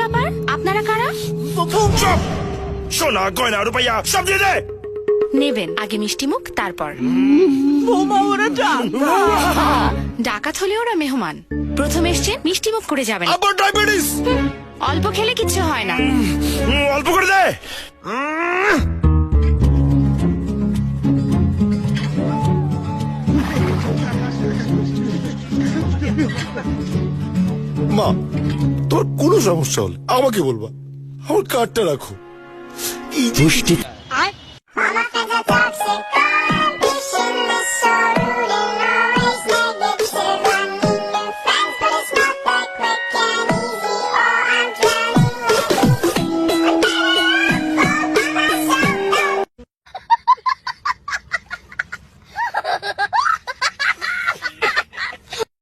আবার? আপনারা কারা? চুপ! সোনা গয়না রুপাইয়া সব দিয়ে দে। নেবেন আগে মিষ্টিমুখ, তারপর বৌমা ওরা ডাকাত হলে ওরা মেহমান। প্রথম এসছেন, মিষ্টিমুখ করে যাবেন। আবার ডায়াবেটিস। অল্প খেলে কিচ্ছু হয় না। অল্প করে দে। মা, তোর কোনো সমস্যা হলে আমাকে বলবা, আমার কার্ডটা রাখো। এই যে পুষ্টি